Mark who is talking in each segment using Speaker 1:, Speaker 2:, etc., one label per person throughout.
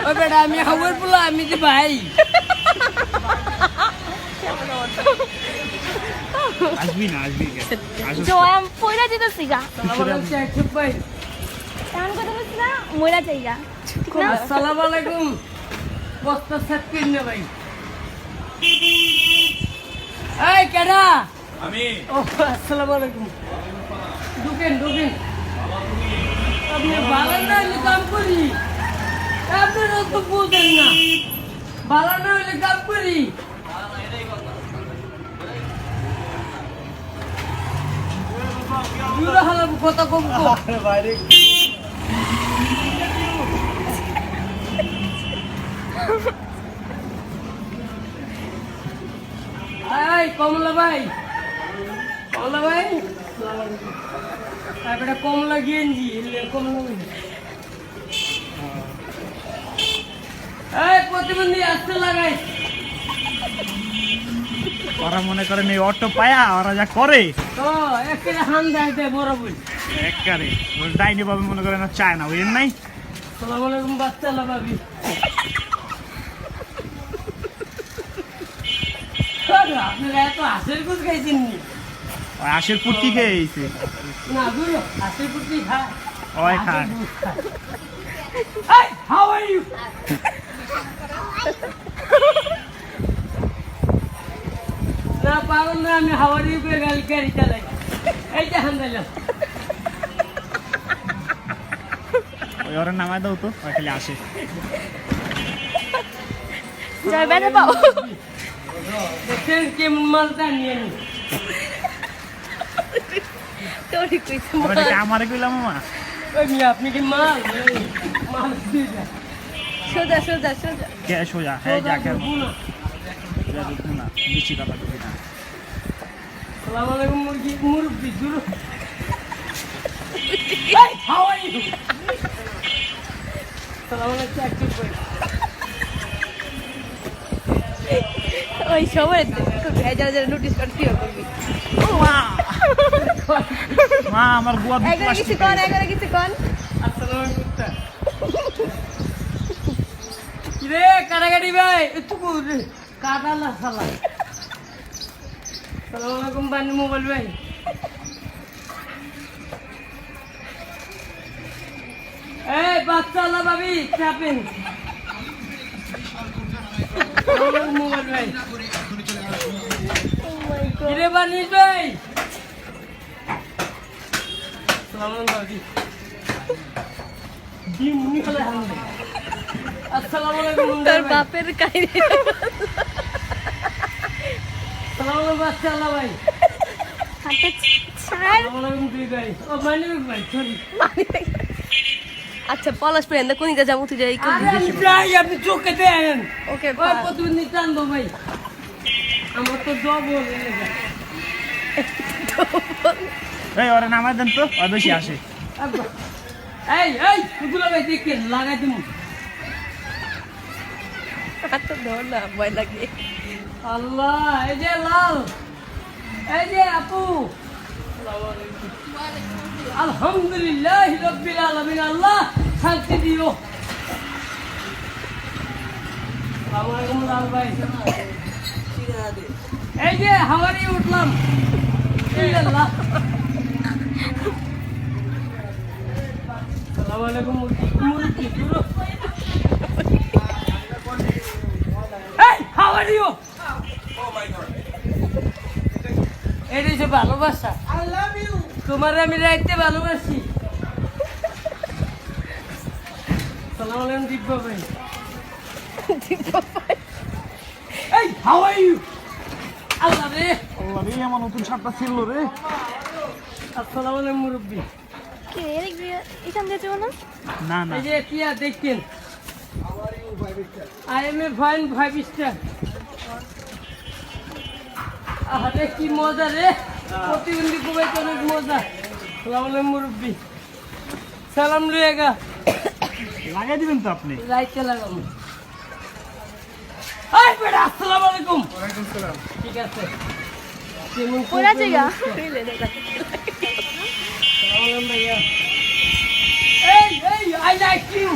Speaker 1: ওই বেটা আমি খবর বলো আমি যে ভাই
Speaker 2: আসবি না আসবি
Speaker 3: জয়াম পয়লা যেতেছি গা
Speaker 1: ভাই
Speaker 3: তেমন কথা বলছি না ময়লা চাইগা ঠিক না
Speaker 1: আসসালামু আলাইকুম বস্তা সেট করে নে ভাই এই কেডা
Speaker 2: আমি
Speaker 1: ও আসসালামু আলাইকুম ঢুকেন আপনি ভালো না হলে কাম করি আপনারা তো বুঝেন না ভালো না হলে কাম করি দূরে হালাম কথা কম
Speaker 2: বাইরে
Speaker 1: এই কমলা ভাই তারপরে কমলা গেঞ্জি কমলা এই প্রতিবন্ধী আসতে লাগাই
Speaker 2: ওরা মনে করেন এই অটো পায়া ওরা যা করে
Speaker 1: তো একটা হান দেয় বড় বই
Speaker 2: একবারে ওর ডাইনি বাবু মনে করেন আর চায় না বুঝেন নাই
Speaker 1: সালাম আলাইকুম বাচ্চা লাগাবি আপনারা এত হাসের কুচ খাইছেন নি
Speaker 2: ওই আশের পুটকি খেয়ে গেছে
Speaker 1: না গুরু হাসের কুচি খায়
Speaker 2: ওই খায়
Speaker 1: Hey, how are you? না পাগল না আমি হাওয়ার ইউকে গাড়ি চালাই এই যে হান্দাইলাম
Speaker 2: ওই ওরা নামায় দাও তো ওই খালি আসে
Speaker 3: জয় বেড়ে পাও
Speaker 1: দেখছেন কেমন মালটা নিয়ে নি
Speaker 3: তোরই কইছে
Speaker 2: ওটা কি আমারে কইলাম মামা
Speaker 1: ওই মিয়া আপনি কি মাল মাল দিয়ে যা
Speaker 3: সোজা
Speaker 2: কে সোজা হ্যাঁ যা কে
Speaker 1: বুনা
Speaker 2: যা দেখুন না বেশি কথা কই না
Speaker 1: সালাম আলাইকুম মুরব্বি দূর Hey, how are you? সালাম আলাইকুম একটু কই
Speaker 3: ওই সময় যারা নোটিস করতে করবি
Speaker 2: মা আমার গুয়া
Speaker 3: একবার কিছু কন
Speaker 1: আসসালামু আলাইকুম কিরে কাটাকাটি ভাই একটু কাটালা সালা সালাম আলাইকুম বানি মোবাইল ভাই এই বাচ্চালা ভাবি চাপেন মোবাইল ভাই কিরে বানি ভাই সালাম আলাইকুম ভাবি মুনি ফেলে হামলে আসসালামু আলাইকুম
Speaker 3: তোর বাপের কাহিনী
Speaker 1: সালাম আলাইকুম বাচ্চালা ভাই
Speaker 3: হাতে ছাড়
Speaker 1: সালাম আলাইকুম দুই ভাই ও মানিক ভাই সরি
Speaker 3: আচ্ছা পলাশ পেন কোন দিকে যাবো তুই যাই
Speaker 1: আরে আমি যাই আপনি চোখে দেন
Speaker 3: ওকে
Speaker 1: ওই প্রতিদিন টানবো ভাই আমার তো জব হয়ে গেছে
Speaker 2: এই ওরা নামায় দেন তো ওই বেশি আসে
Speaker 1: আব্বা এই এগুলো ভাই দেখেন লাগাই দিমু
Speaker 3: হাত ধর না ভয় লাগে
Speaker 1: আল্লাহ এই যে লাল এই যে আপু আলহামদুলিল্লাহ রাব্বিল আলামিন আল্লাহ শান্তি দিও আসসালামু আলাইকুম লাল ভাই এই যে হাওয়ারি উঠলাম আল্লাহ আসসালামু আলাইকুম মুরগি পুরো এই হাউ আর ইউ এটা যে ভালোবাসা আই লাভ ইউ তোমার আমি রাইতে ভালোবাসি আসসালামু আলাইকুম দিব্য ভাই এই হাউ আর ইউ আল্লাহ রে
Speaker 2: আমার নতুন শার্টটা ছিল রে
Speaker 1: আসসালামু আলাইকুম মুরব্বি
Speaker 3: কে এখান দিয়ে যাবো না
Speaker 2: না না
Speaker 1: এই যে টিয়া দেখেন I M A fine 5 star আরে কি মজা রে প্রতিবন্ধী খুবই অনেক মজা সালাম আলাইকুম মুরব্বি সালাম লুয়েগা
Speaker 2: লাগাই দিবেন তো আপনি
Speaker 1: রাইতে লাগাম আই বেটা আসসালামু আলাইকুম
Speaker 2: ওয়ালাইকুম সালাম
Speaker 1: ঠিক আছে কেমন
Speaker 3: পুরা জায়গা
Speaker 1: সালাম ভাইয়া এই আই লাইক ইউ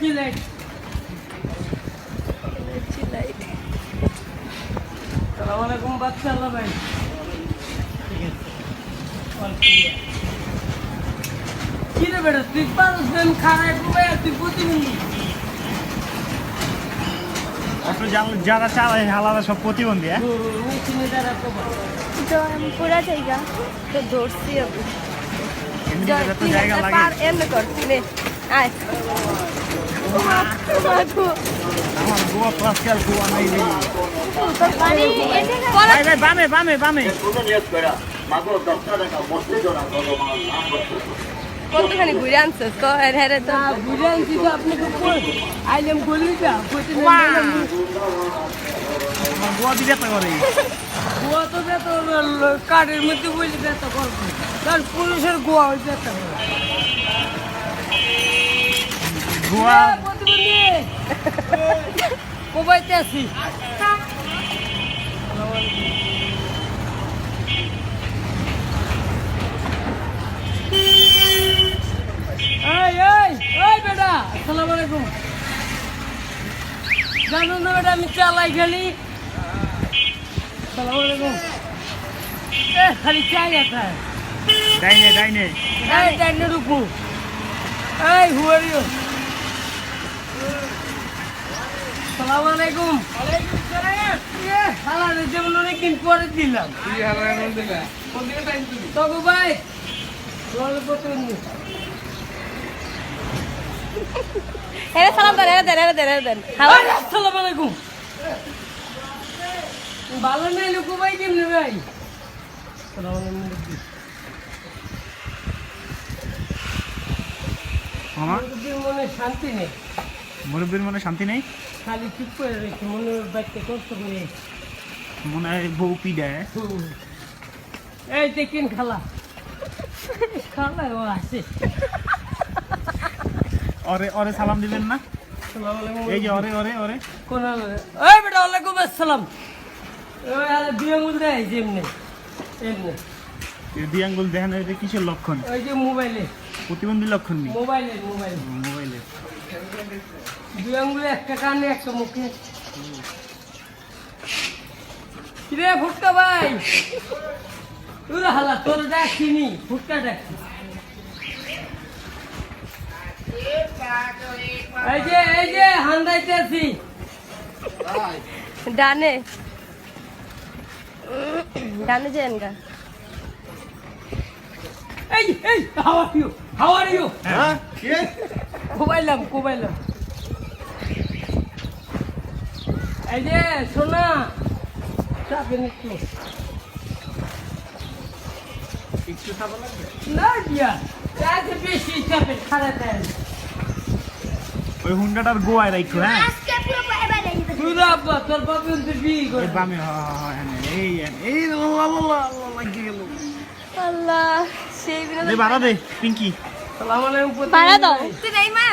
Speaker 1: চিলাইট
Speaker 3: চিলাইট
Speaker 1: আসসালামু আলাইকুম বাচ্চা আল্লাহ ভাই কি রে বেটা তুই পারস দেন খারায় খুবই তুই প্রতিবন্ধী
Speaker 2: অটো যারা চালায় হালারা সব প্রতিবন্ধী হ্যাঁ
Speaker 1: মেশিনে দ্বারা তো
Speaker 3: তো আমি পুরা জায়গা তো ধরছি আমি
Speaker 2: এমনি তো জায়গা লাগে
Speaker 3: পার এমনি করছি নে আয়
Speaker 2: আমার গোয়া প্লাস কাল গোয়া নাই রে
Speaker 3: পানি এসে
Speaker 2: ভাই ভাই বামে বামে বামে
Speaker 3: কতখানি ঘুরে আনছিস তো হ্যাঁ তো
Speaker 1: বুঝে আনছি তো আপনি তো আইলাম বললি যা
Speaker 2: আমার গোয়া দিতে পারে
Speaker 1: গোয়া তো যেত কাঠের মধ্যে বলি যেত গল্প কারণ পুরুষের গোয়া হয়ে যেত
Speaker 2: গোয়া
Speaker 1: প্রতিবন্ধী কোবাইতে আছি এই এই এই বেটা আসসালামু আলাইকুম জানো না বেটা আমি চালাই খালি আসসালামু আলাইকুম খালি চাই आता है
Speaker 2: ডাইনে ডাইনে
Speaker 1: এই ডাইনে রুকু এই হু আর ইউ আসসালামু আলাইকুম ওয়ালাইকুম সালাম হালা রে যেমন অনেকদিন পরে দিলাম কি হালা এমন দিলা কোন দিকে টাইম তুমি তগো ভাই রোল প্রতিবন্ধী
Speaker 3: হ্যাঁ সালাম দেন হ্যালো
Speaker 1: আসসালামু আলাইকুম ভালো নাই লুকু ভাই কেমনে ভাই আসসালামু আলাইকুম
Speaker 2: মামা
Speaker 1: মুরব্বীর মনে শান্তি নেই
Speaker 2: মুরব্বীর মনে শান্তি নেই
Speaker 1: খালি চুপ করে রেখে মনে বাচ্চা কষ্ট করে
Speaker 2: মনে হয় বউ পিডায়
Speaker 1: এই দেখেন খালা খালা ও আসে
Speaker 2: ওরে ওরে সালাম দিবেন না
Speaker 1: আসসালামু আলাইকুম
Speaker 2: এই যে ওরে ওরে ওরে
Speaker 1: কোন এই বেটা ওয়ালাইকুম আসসালাম ওই আর দুই আঙুল দেয় যেমনি এমনি
Speaker 2: দুই আঙ্গুল দেখেন এটা কিসের লক্ষণ
Speaker 1: ওই যে মোবাইলে
Speaker 2: প্রতিবন্ধী লক্ষণ নেই
Speaker 1: মোবাইলে
Speaker 2: মোবাইলে
Speaker 1: দুই আঙুলে একটা কানে একটা মুখে কিরে ফুটকা ভাই তুই হালা তোর ডাকিনি ফুটকা ডাকি এই যে হান্দাইতে আছি
Speaker 3: ডানে ডানে যান গা
Speaker 1: এই হাউ আর ইউ
Speaker 2: হ্যাঁ
Speaker 1: কোবাইলাম এই যে সোনা চাপেন একটু
Speaker 2: একটু খাবার লাগবে
Speaker 1: না দিয়া চাপে বেশি চাপে খারাপ দেয়
Speaker 2: ওই হুন্ডাটার গোয়ায় রাখো হ্যাঁ
Speaker 3: আজকে পুরো এবার
Speaker 1: তুই আব্বা তোর বাবা কিন্তু বিয়ে করে
Speaker 2: এই বামে এই এই আল্লাহ লাগিয়ে গেল
Speaker 3: আল্লাহ সেই বিনা
Speaker 2: দে বাড়া দে পিঙ্কি
Speaker 1: সালাম আলাইকুম
Speaker 3: ভাড়া দাও তুই নাই মা